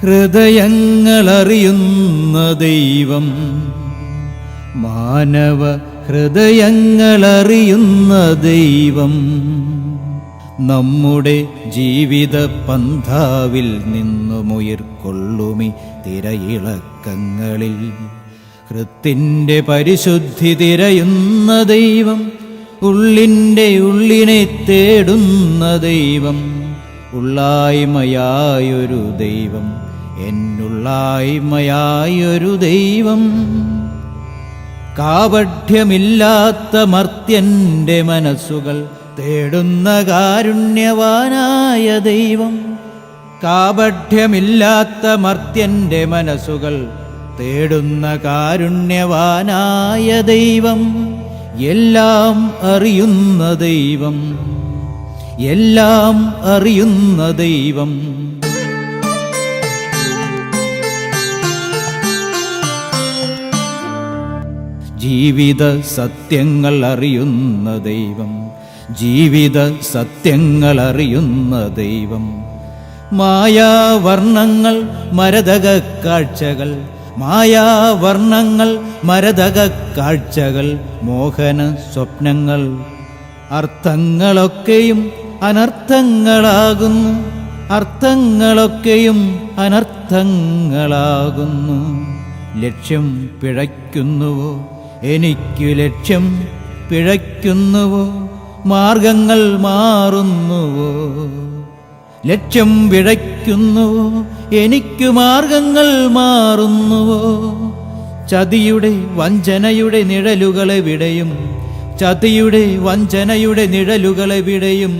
ഹൃദയങ്ങളറിയുന്ന ദൈവം, മാനവ ഹൃദയങ്ങളറിയുന്ന ദൈവം, നമ്മുടെ ജീവിത പന്ഥാവിൽ നിന്നുമുയർക്കൊള്ളുമി തിരയിളക്കങ്ങളിൽ ഹൃത്തിൻ്റെ പരിശുദ്ധി തിരയുന്ന ദൈവം, ഉള്ളിൻ്റെ ഉള്ളിനെ തേടുന്ന ദൈവം, ഉള്ളായ്മയായൊരു ദൈവം, എന്നുള്ളായ്മയായൊരു ദൈവം, കാപഠ്യമില്ലാത്ത മർത്യൻ്റെ മനസ്സുകൾ തേടുന്ന കാരുണ്യവാനായ ദൈവം, കാപഠ്യമില്ലാത്ത മർത്യൻ്റെ മനസ്സുകൾ തേടുന്ന കാരുണ്യവാനായ ദൈവം, എല്ലാം അറിയുന്ന ദൈവം, എല്ലാം അറിയുന്ന ദൈവം. ജീവിത സത്യങ്ങൾ അറിയുന്ന ദൈവം, ജീവിത സത്യങ്ങൾ അറിയുന്ന ദൈവം, മായാവർണ്ണങ്ങൾ മരതക കാഴ്ചകൾ, മായാവർണ്ണങ്ങൾ മരതക കാഴ്ചകൾ, മോഹന സ്വപ്നങ്ങൾ, അർത്ഥങ്ങളൊക്കെയും അനർത്ഥങ്ങളാകുന്നു, അർത്ഥങ്ങളൊക്കെയും അനർത്ഥങ്ങളാകുന്നു. ലക്ഷ്യം പിഴയ്ക്കുന്നുവോ, എനിക്കു ലക്ഷ്യം പിഴയ്ക്കുന്നുവോ, മാർഗങ്ങൾ മാറുന്നുവോ, ലക്ഷ്യം പിഴയ്ക്കുന്നുവോ, എനിക്കു മാർഗങ്ങൾ മാറുന്നുവോ. ചതിയുടെ വഞ്ചനയുടെ നിഴലുകളെവിടെയും, ചതിയുടെ വഞ്ചനയുടെ നിഴലുകളെവിടെയും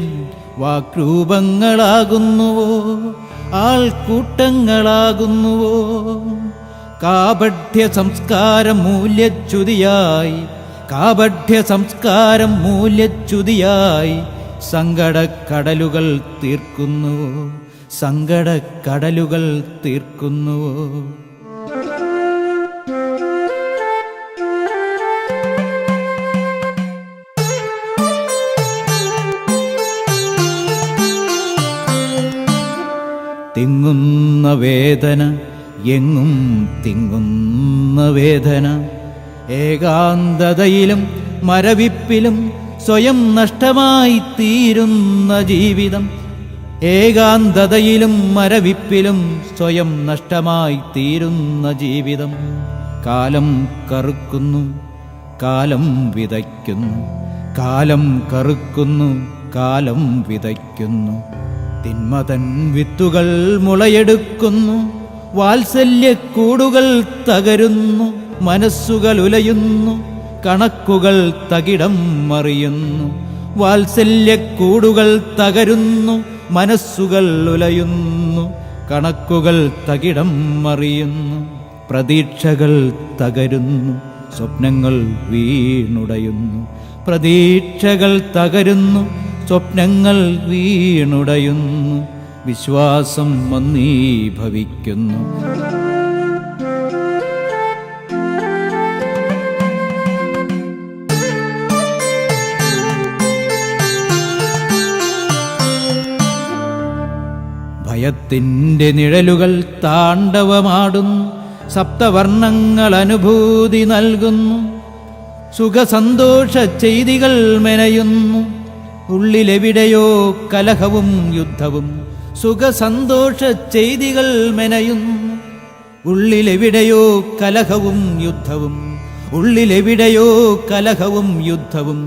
വാക്രൂപങ്ങളാകുന്നുവോ, ആൾക്കൂട്ടങ്ങളാകുന്നുവോ. കാപഠ്യ സംസ്കാരം മൂല്യച്യുതിയായി, കാപഠ്യ സംസ്കാരം മൂല്യച്യുതിയായി സങ്കടക്കടലുകൾ തീർക്കുന്നുവോ, സങ്കടക്കടലുകൾ തീർക്കുന്നുവോ. തിങ്ങുന്ന വേദന, എങ്ങും തിങ്ങുന്ന വേദന, ഏകാന്തതയിലും മരവിപ്പിലും സ്വയം നഷ്ടമായി തീരുന്ന ജീവിതം, ഏകാന്തതയിലും മരവിപ്പിലും സ്വയം നഷ്ടമായി തീരുന്ന ജീവിതം. കാലം കറുക്കുന്നു, കാലം വിതയ്ക്കുന്നു, കാലം കറുക്കുന്നു, കാലം വിതയ്ക്കുന്നു. തിന്മതൻ വിത്തുകൾ മുളയെടുക്കുന്നു, വാത്സല്യക്കൂടുകൾ തകരുന്നു, മനസ്സുകൾ ഉലയുന്നു, കണക്കുകൾ തകിടം മറിയുന്നു. വാത്സല്യക്കൂടുകൾ തകരുന്നു, മനസ്സുകൾ ഉലയുന്നു, കണക്കുകൾ തകിടം മറിയുന്നു. പ്രതീക്ഷകൾ തകരുന്നു, സ്വപ്നങ്ങൾ വീണുടയുന്നു, പ്രതീക്ഷകൾ തകരുന്നു, സ്വപ്നങ്ങൾ വീണുടയുന്നു. വിശ്വാസം മന്ദീഭവിക്കുന്നു. ഭയത്തിൻ്റെ നിഴലുകൾ താണ്ഡവമാടുന്നു, സപ്തവർണ്ണങ്ങൾ അനുഭൂതി നൽകുന്നു, സുഖസന്തോഷ ചെയ്തികൾ മെനയുന്നു. ഉള്ളിലെവിടെയോ കലഹവും യുദ്ധവും, സുഖസന്തോഷ ചെയ്തികൾ മെനയുന്നു. ഉള്ളിലെവിടെയോ കലഹവും യുദ്ധവും, ഉള്ളിലെവിടെയോ കലഹവും യുദ്ധവും.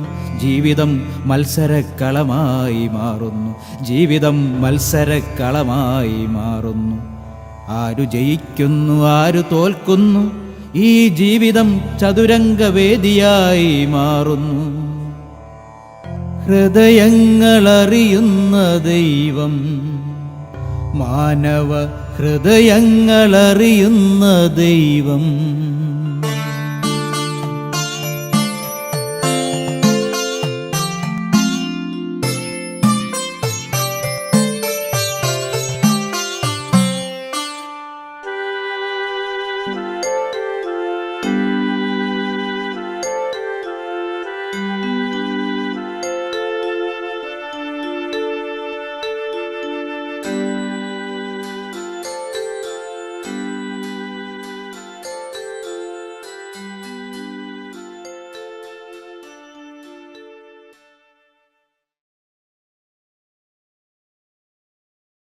ജീവിതം മത്സരക്കളമായി മാറുന്നു, ജീവിതം മത്സരക്കളമായി മാറുന്നു. ആരു ജയിക്കുന്നു, ആരു തോൽക്കുന്നു, ഈ ജീവിതം ചതുരംഗവേദിയായി മാറുന്നു. ഹൃദയങ്ങളറിയുന്ന ദൈവം, മാനവ ഹൃദയങ്ങളറിയുന്ന ദൈവം.